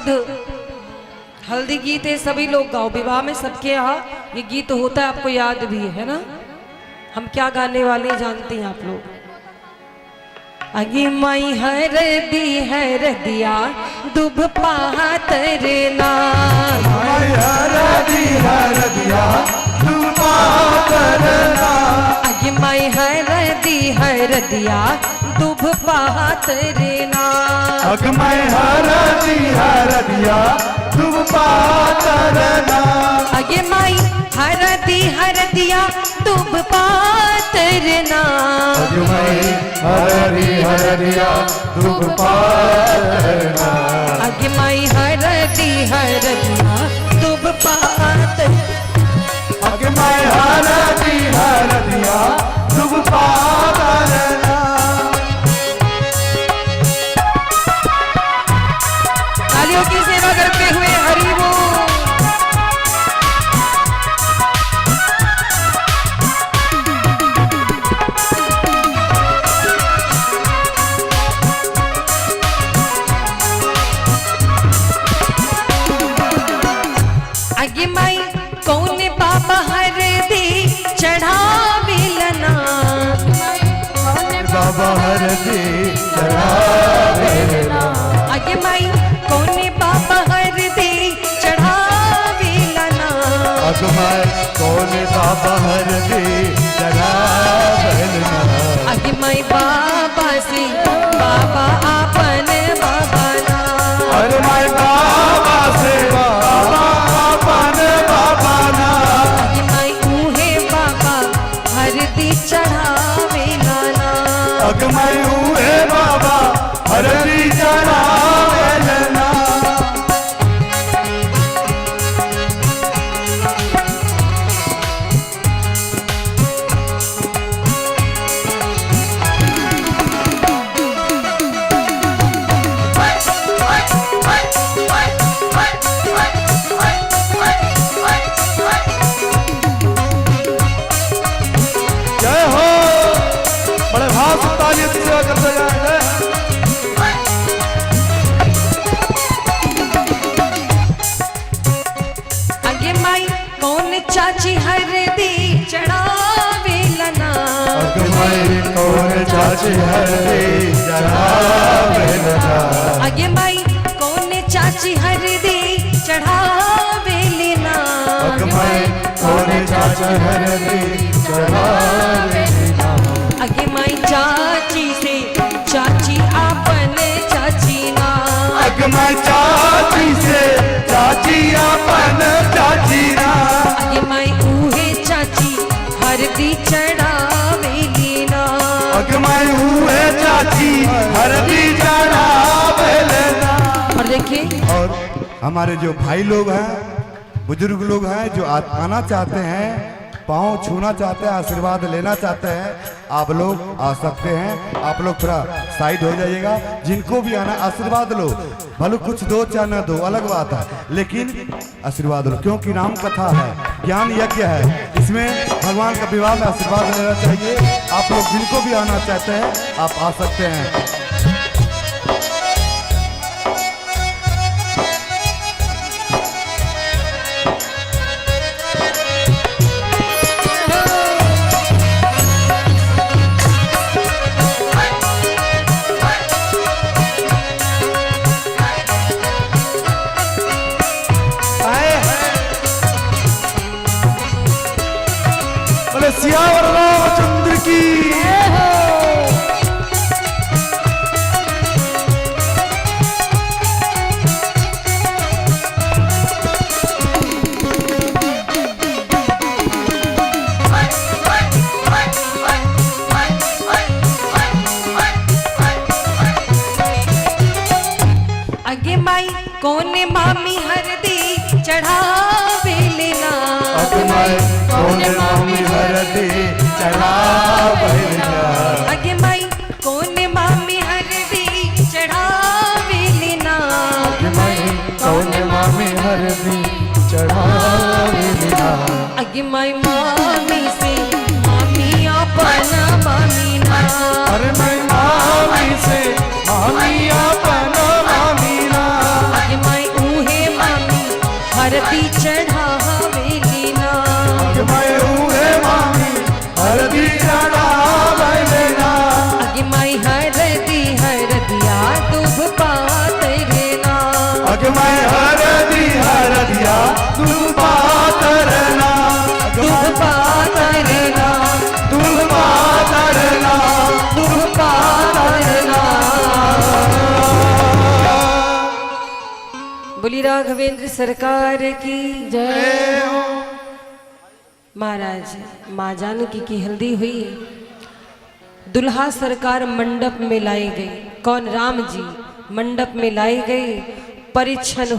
प्रसिद्ध हल्दी गीत है, सभी लोग गाओ। विवाह में सबके यहाँ ये गीत होता है, आपको याद भी है ना। हम क्या गाने वाले जानते हैं आप लोग। अगी माई हर दिया दुभ पातरना, हर दिया दुभ पातरना। अगी माई हर दिया दुभ पातरना, अग मैं हर दिया दुभ पातरना। अगे माई हर दिया दुभ पातरना, अग मैं हर दिया दुभ पातरना। अगे माई हर दिया दुभ पातरना, अग मैं हर दिया दुभ पातरना। तालियों की सेवा करते हुए हरि बोल। अगे माई कौन बाबा हर दी चढ़ावेलना, बाबा हर दी चढ़ावेलना। अगे माई कौन बाबा हर दी चढ़ावेलना, अग मैं कौन बाबा हर दी चढ़ावेलना। अगे माई बाबा से बाबा आपन बाबा ना, अरे मैं बाबा से बाबा अपन बाबा ना। अगे माई ऊहे बाबा हर दी चढ़ावेलना, अग मैं हुए बाबा हर दी चढ़ावेलना। जय हो, बड़े भाव से तालियों से सेवा करते जाएंगे। अगे माई कौन चाची हर दी चढ़ावेलना, अग मैं कौन चाची हर दी चढ़ावेलना। अगे माई कौन चाची हर दी चढ़ावेलना, अग मैं कौन चाची हर दी चढ़ावेलना। अगे माई चाची से चाची आपन चाची ना, अग मैं चाची से चाची अपन चाची ना। अगे माई ऊहे चाची हर दी चढ़ावेलना, अग मैं हुए चाची हर दी चढ़ावेलना। और देखिए और हमारे जो भाई लोग हैं, बुजुर्ग लोग हैं, जो आना चाहते हैं, पाँव छूना चाहते हैं, आशीर्वाद लेना चाहते हैं, आप लोग आ सकते हैं। आप लोग थोड़ा साइड हो जाइएगा। जिनको भी आना आशीर्वाद लो, भले कुछ दो चाहे न दो अलग बात है, लेकिन आशीर्वाद लो, क्योंकि राम कथा है, ज्ञान यज्ञ है, इसमें भगवान का विवाह में आशीर्वाद लेना चाहिए। आप लोग जिनको भी आना चाहते हैं आप आ सकते हैं। सियावर रामचंद्र की अगे माई कौन मामी हर दी चढ़ावेलना, अग मैं कौन मामी हर दी चढ़ावेलना। अगे माई कौन मामी हर दी चढ़ावेलना, अग मैं कौन मामी हर दी चढ़ावेलना। अगे माई मामी से मामी अपन मामी ना, अरे मैं मामी से मामी अपन मामी ना। अगे माई हरदी चढ़ावेली ना। अग मैं उहे मांगी हरदी चढ़ावेली ना। अग मैं हरदिया दूध पाते रे ना। अग मैं हरदिया दूध पाते रे ना। दूध पाते रे ना। दूध पाते रे ना। दूध पाते रे ना। बोली राघवेंद्र सरकार की जय हो। महाराज माँ जानकी की हल्दी हुई, दुल्हा सरकार मंडप में लाई गई। कौन? राम जी मंडप में लाई गई। परिछन हो